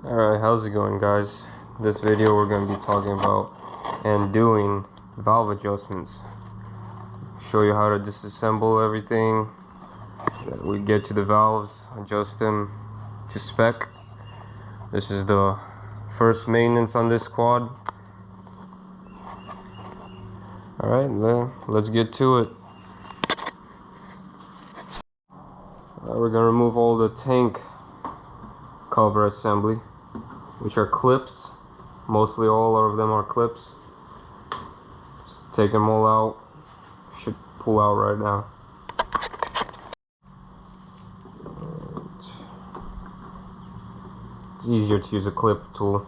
Alright, how's it going, guys? This video we're going to be talking about and doing valve adjustments. Show you how to disassemble everything. We get to the valves, adjust them to spec. This is the first maintenance on this quad. Alright, let's get to it. We're going to remove all the tank cover assembly, which are clips. Mostly all of them are clips. Just take them all out. Should pull out right now. It's easier to use a clip tool.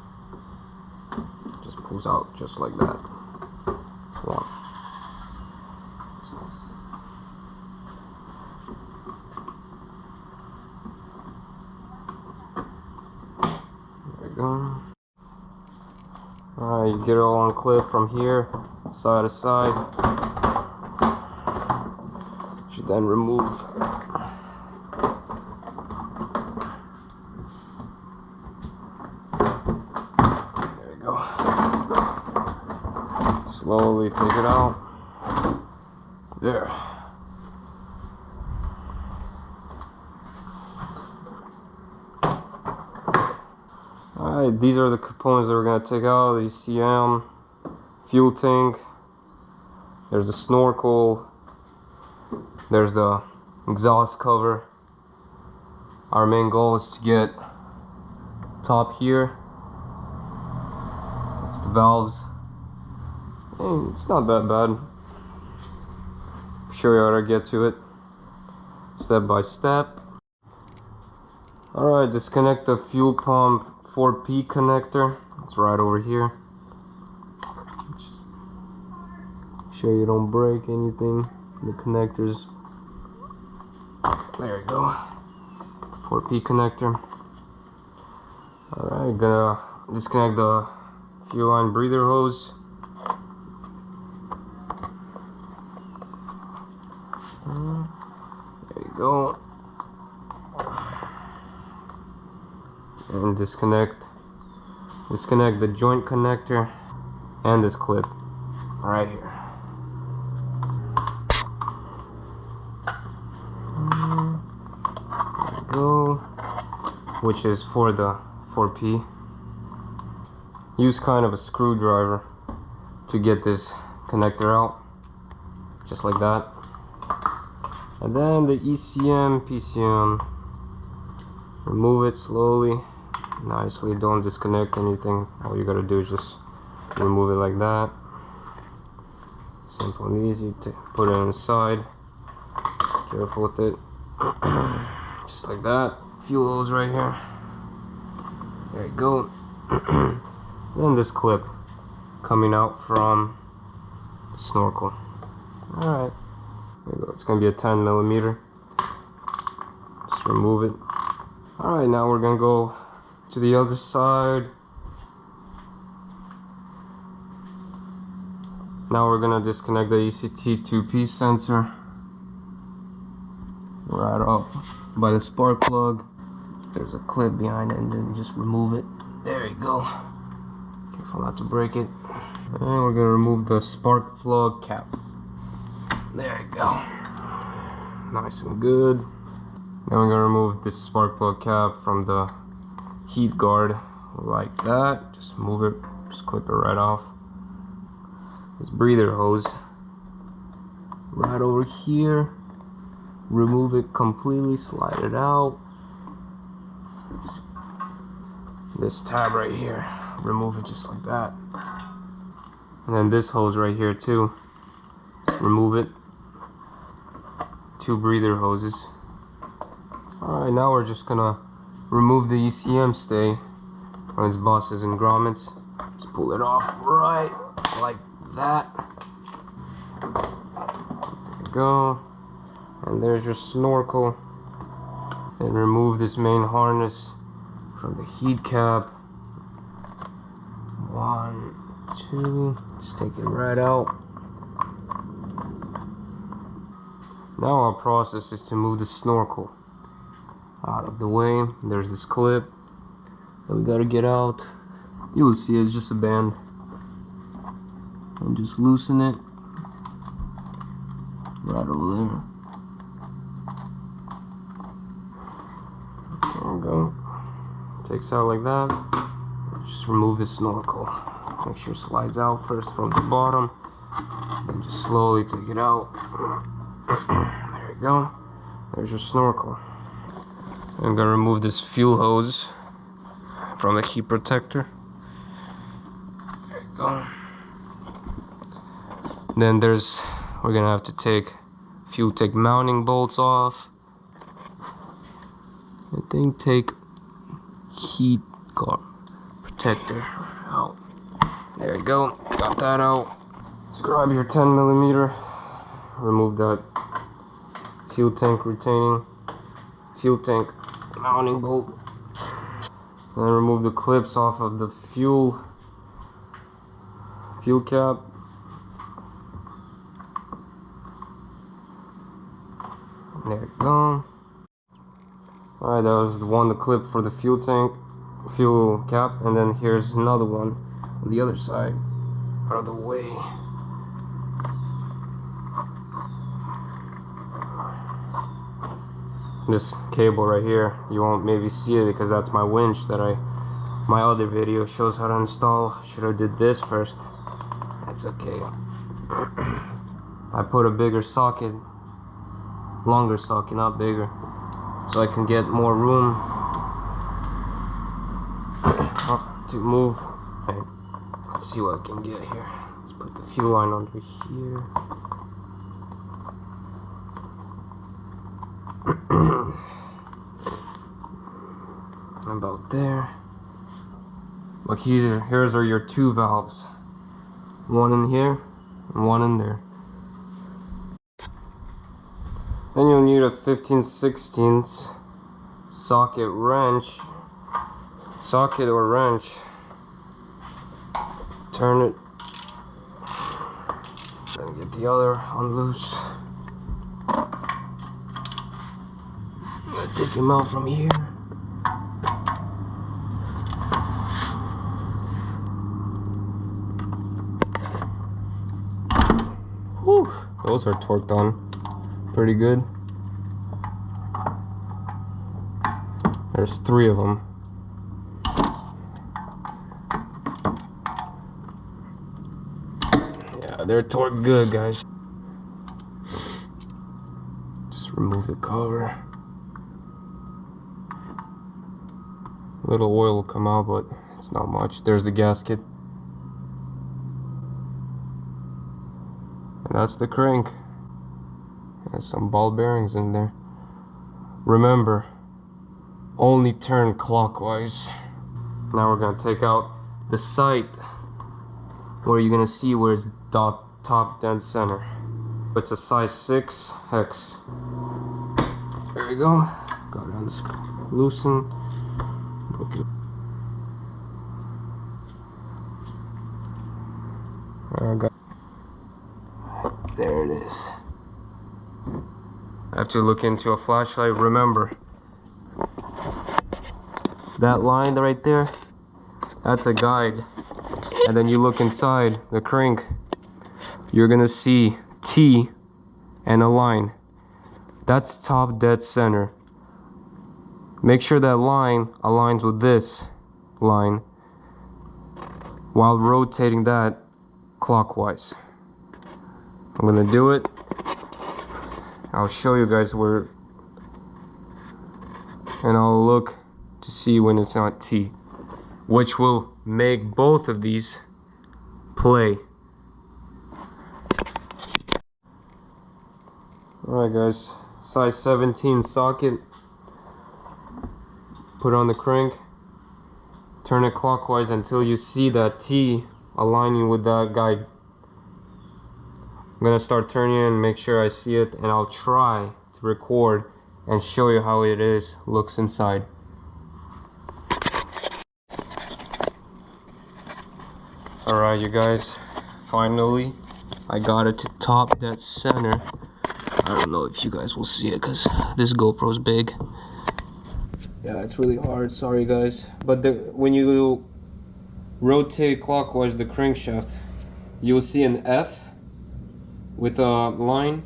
Just pulls out just like that. That's one. There we go. Alright, you get it all on clip from here, side to side. Should then remove. There you go. Slowly take it out. There. Alright, these are the components that we're going to take out. The ECM, fuel tank, there's the snorkel, there's the exhaust cover. Our main goal is to get top here. That's the valves. And it's not that bad. Show you how to get to it step by step. Alright, disconnect the fuel pump 4P connector. It's right over here. Sure you don't break anything. The connectors. There you go. The 4P connector. Alright, gonna disconnect the fuel line breather hose. There you go. And disconnect the joint connector and this clip right here. There we go. Which is for the 4P. Use kind of a screwdriver to get this connector out, just like that. And then the ECM, PCM, remove it slowly, nicely. Don't disconnect anything. All you gotta do is just remove it like that. Simple and easy. Put it inside. Careful with it. Just like that. Fuel hose right here. There you go. And this clip coming out from the snorkel. Alright. There you go. It's gonna be a 10mm. Just remove it. Alright, now we're gonna go to the other side. Now we're gonna disconnect the ECT 2P sensor right up by the spark plug. There's a clip behind it, and then just remove it. There you go. Careful not to break it. And we're gonna remove the spark plug cap. There you go. Nice and good. Then we're gonna remove this spark plug cap from the heat guard like that. Just move it, just clip it right off. This breather hose right over here. Remove it completely, slide it out. This tab right here, remove it just like that. And then this hose right here too, just remove it. 2 breather hoses. Alright, now we're just gonna remove the ECM stay on its buses and grommets. Just pull it off right like that. There you go. And there's your snorkel. And remove this main harness from the heat cap. 1, 2. Just take it right out. Now our process is to move the snorkel out of the way. There's this clip. that we gotta get out. You'll see it's just a band. And just loosen it right over there. There we go. Takes out like that. Just remove the snorkel. Make sure it slides out first from the bottom. Then just slowly take it out. There you go. There's your snorkel. I'm gonna remove this fuel hose from the heat protector. There you go. Then we're gonna have to take fuel tank mounting bolts off. I think take heat guard protector out. There you go. Got that out. So grab your 10mm. Remove that fuel tank mounting bolt. And then remove the clips off of the fuel cap. There you go. Alright, that was the clip for the fuel cap, and then here's another one on the other side, out of the way. This cable right here, you won't maybe see it because that's my winch that my other video shows how to install. Should have did this first. That's okay. I put a bigger socket, longer socket, not bigger, so I can get more room to move. Okay. Let's see what I can get here. Let's put the fuel line under here. About there. But here's are your two valves. One in here and one in there. Then you'll need a 15/16 socket or wrench. Turn it. Then get the other on loose. I'm gonna take him out from here. Whew, those are torqued on pretty good. There's 3 of them. Yeah, they're torqued good, guys. Just remove the cover. A little oil will come out, but it's not much. There's the gasket. And that's the crank. There's some ball bearings in there. Remember, only turn clockwise. Now we're gonna take out the sight where you're gonna see where it's top dead center. It's a size 6 hex. There we go. Got it loosen. Okay. There it is. I have to look into a flashlight. Remember, that line right there, that's a guide. And then you look inside the crank, you're gonna see T and a line. That's top dead center. Make sure that line aligns with this line while rotating that clockwise. I'm gonna do it. I'll show you guys where, and I'll look to see when it's not T, which will make both of these play. Alright guys, size 17 socket. Put on the crank, turn it clockwise until you see that T aligning with that guide. I'm gonna start turning it and make sure I see it, and I'll try to record and show you how it looks inside. Alright you guys, finally I got it to top dead center. I don't know if you guys will see it because this GoPro's big. Yeah, it's really hard, sorry guys. But when you rotate clockwise the crankshaft, you'll see an F with a line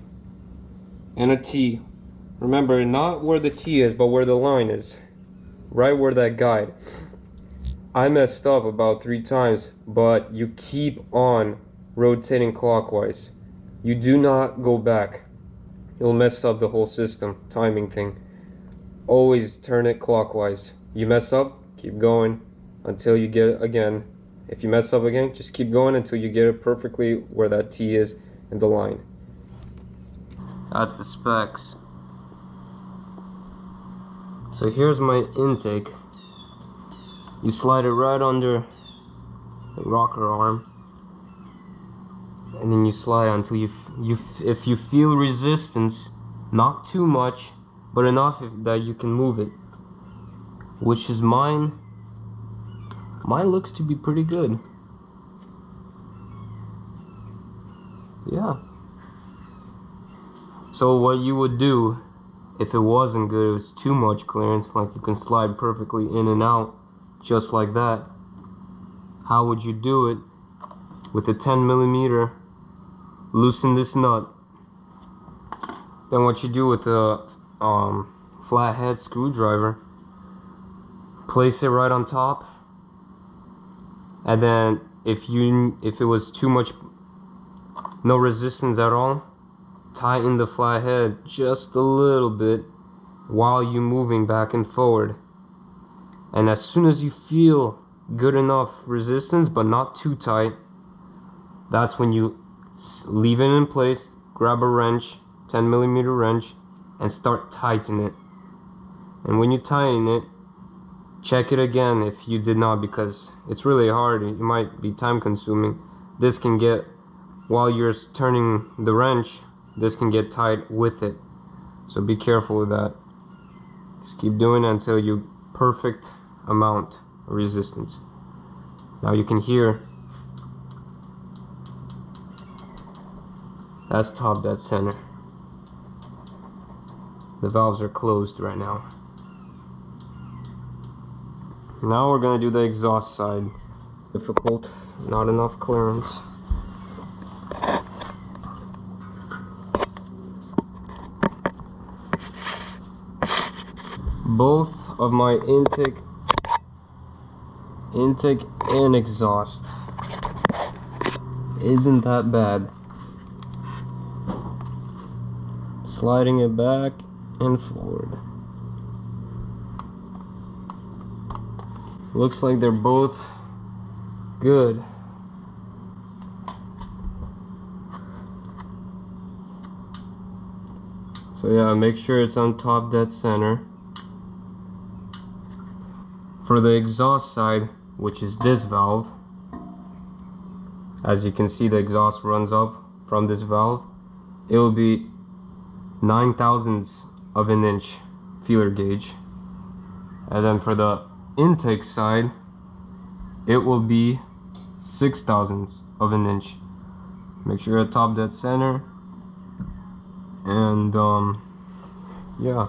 and a T. Remember, not where the T is, but where the line is. Right where that guide. I messed up about 3 times, but you keep on rotating clockwise. You do not go back. You'll mess up the whole system, timing thing. Always turn it clockwise. You mess up, keep going until you get it again. If you mess up again, just keep going until you get it perfectly where that T is in the line. That's the specs. So here's my intake. You slide it right under the rocker arm, and then you slide until if you feel resistance, not too much, but enough that you can move it. Which is mine. Mine looks to be pretty good. Yeah. So what you would do if it wasn't good, it was too much clearance, like you can slide perfectly in and out just like that. How would you do it? With a 10mm, loosen this nut. Then what you do with a flathead screwdriver, place it right on top, and then if it was too much, no resistance at all, tighten the flathead just a little bit while you're moving back and forward. And as soon as you feel good enough resistance but not too tight, that's when you leave it in place, grab a wrench, 10mm wrench, and start tightening it. And when you tighten it, check it again if you did not, because it's really hard. It might be time consuming. This can get, while you're turning the wrench, this can get tight with it. So be careful with that. Just keep doing it until you perfect amount of resistance. Now you can hear that's top dead center. The valves are closed right now. Now we're gonna do the exhaust side. Difficult, not enough clearance. Both of my intake and exhaust isn't that bad. Sliding it back and forward. Looks like they're both good. So yeah, make sure it's on top dead center. For the exhaust side, which is this valve, as you can see the exhaust runs up from this valve, it will be 9/1000 of an inch feeler gauge. And then for the intake side, it will be 6/1000 of an inch. Make sure you're at top dead center. And yeah,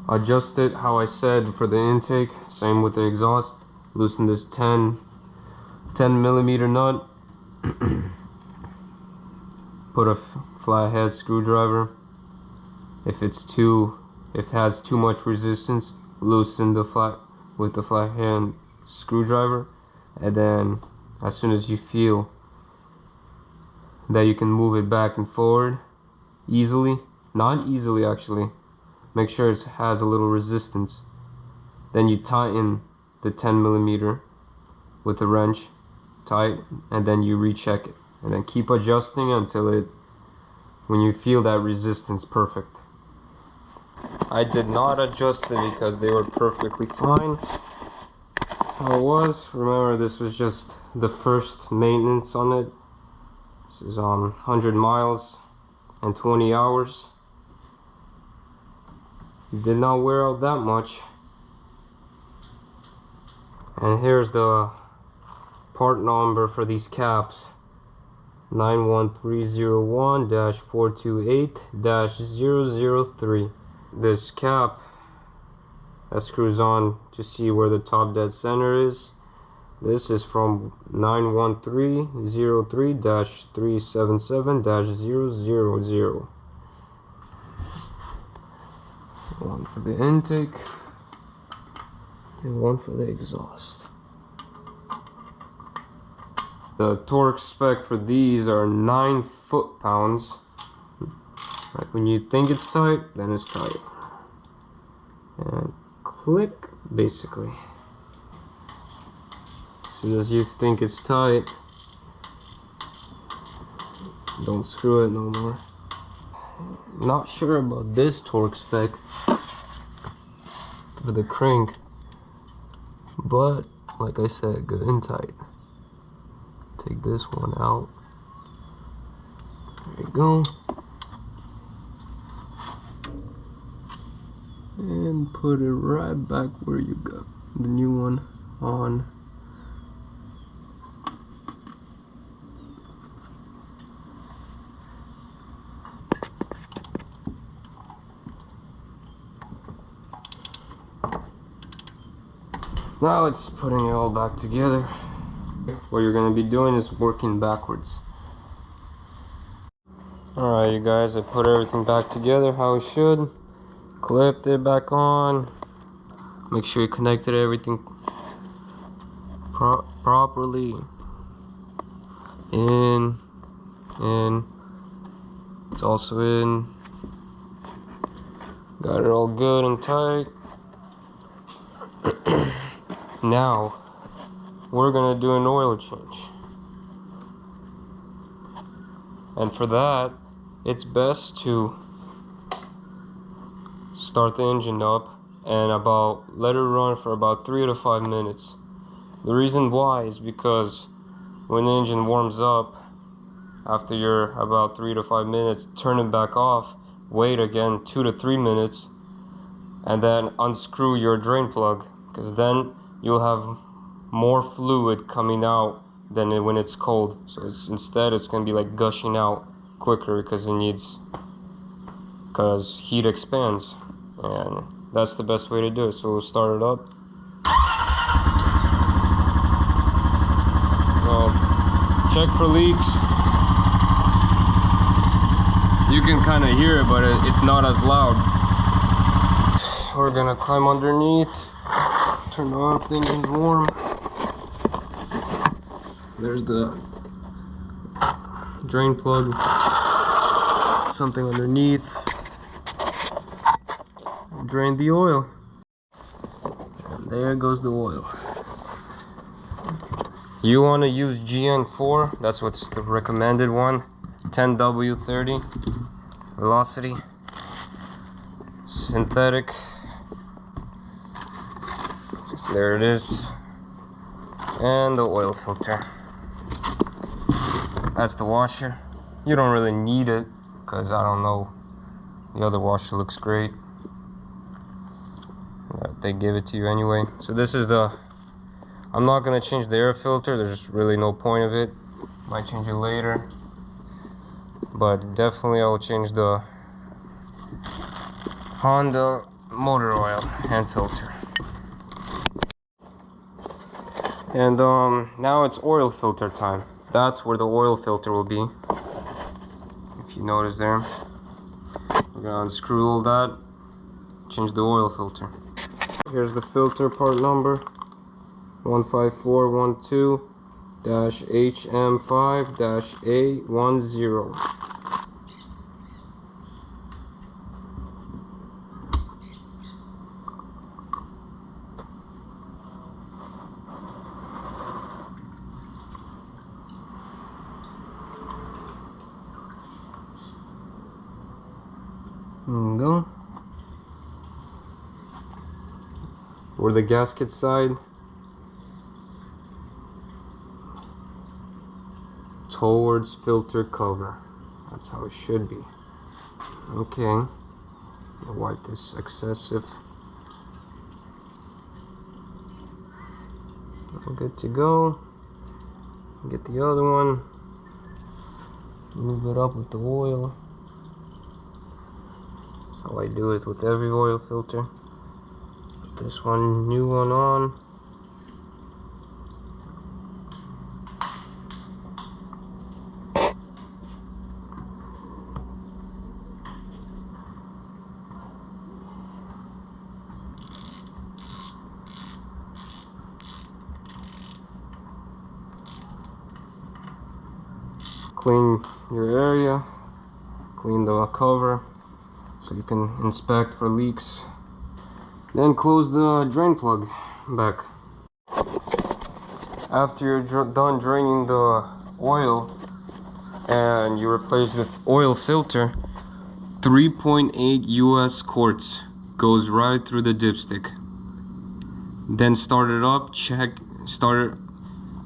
adjust it how I said for the intake, same with the exhaust. Loosen this 10mm nut. Put a flathead screwdriver. If it has too much resistance, loosen the with the flathead screwdriver. And then as soon as you feel that you can move it back and forward easily, not easily actually, make sure it has a little resistance, then you tighten the 10mm with a wrench tight, and then you recheck it, and then keep adjusting until when you feel that resistance perfect. I did not adjust it because they were perfectly fine how it was. Remember, this was just the first maintenance on it. This is on 100 miles and 20 hours. It did not wear out that much. And here's the part number for these caps: 91301-428-003. This cap that screws on to see where the top dead center is. This is from 91303-377-000. One for the intake and one for the exhaust. The torque spec for these are 9 foot-pounds. Like when you think it's tight, then it's tight. And click, basically. As soon as you think it's tight, don't screw it no more. Not sure about this torque spec for the crank, but like I said, good and tight. Take this one out. There you go. And put it right back where you got the new one on. Now it's putting it all back together. What you're going to be doing is working backwards. Alright you guys, I put everything back together how it should. Clipped it back on. Make sure you connected everything properly. In. It's also in. Got it all good and tight. Now we're gonna do an oil change, and for that it's best to start the engine up and let it run for about 3 to 5 minutes. The reason why is because when the engine warms up, after you're about 3 to 5 minutes, turn it back off, wait again 2 to 3 minutes, and then unscrew your drain plug, because then you'll have more fluid coming out than when it's cold. So instead it's going to be like gushing out quicker because heat expands, and that's the best way to do it. So we'll start it up. Check for leaks. You can kind of hear it, but it's not as loud. We're gonna climb underneath, turn it off, the engine's warm. There's the drain plug, something underneath. Drain the oil. And there goes the oil. You want to use GN4, that's what's the recommended one. 10W30 velocity, synthetic. So there it is, and the oil filter. That's the washer. You don't really need it because I don't know, the other washer looks great. They give it to you anyway. So this is I'm not gonna change the air filter. There's really no point of it. Might change it later, but definitely I will change the Honda motor oil and filter. And now it's oil filter time. That's where the oil filter will be. If you notice there, we're gonna unscrew all that, change the oil filter. Here's the filter part number, 15412-HM5-A10. There we go. Where the gasket side, towards filter cover. That's how it should be. Okay, I'll wipe this excessive. All good to go. Get the other one, move it up with the oil. That's how I do it with every oil filter. this one, new one on. Clean your area, clean the cover so you can inspect for leaks. Then close the drain plug back. After you're done draining the oil and you replace with oil filter, 3.8 US quarts goes right through the dipstick. Then start it up,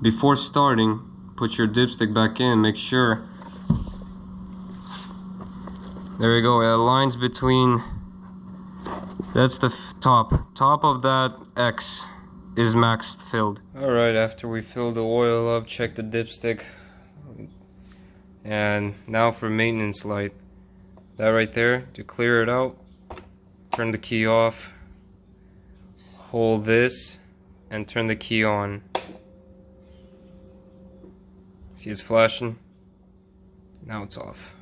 before starting, put your dipstick back in, make sure. There we go, it aligns between, that's the top of that X is max filled. Alright, after we fill the oil up, check the dipstick. And now for maintenance light. That right there, to clear it out, turn the key off, hold this, and turn the key on. See, it's flashing. Now it's off.